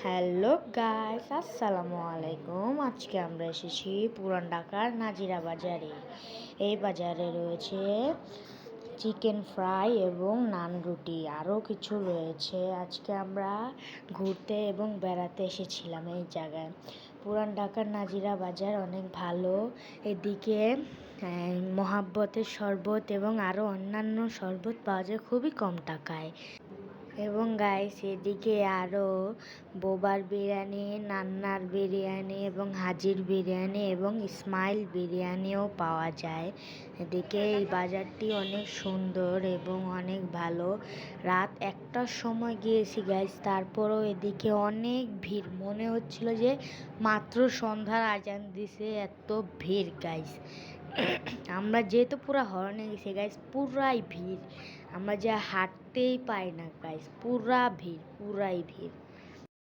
Hello guys, আসসালামু আলাইকুম। আজকে আমরা এসেছি পুরান ঢাকার নাজিরা বাজারে। এই বাজারে রয়েছে চিকেন ফ্রাই এবং নান রুটি, আরও কিছু রয়েছে। আজকে আমরা ঘুরতে এবং বেড়াতে এসেছিলাম এই জায়গায়। পুরান ঢাকার নাজিরা বাজার অনেক ভালো। এদিকে মহাব্বতের শরবত এবং আরও অন্যান্য শরবত পাওয়া যায় খুবই কম টাকায়। এবং গাইস, এদিকে আরও বোবার বিরিয়ানি, নান্নার বিরিয়ানি এবং হাজির বিরিয়ানি এবং ইসমাইল বিরিয়ানিও পাওয়া যায়। এদিকে এই বাজারটি অনেক সুন্দর এবং অনেক ভালো। রাত 1টার সময় গিয়েছি গাইস, তারপরও এদিকে অনেক ভিড়, মনে হচ্ছিল যে মাত্র সন্ধ্যার আজান দিছে, এত ভিড় গাইস। আমরা যেহেতু পুরো হরণে গেছি গাইস, পুরাই ভিড়, আমরা যে হাঁটতেই পাই না গাইস, পুরাই ভিড়।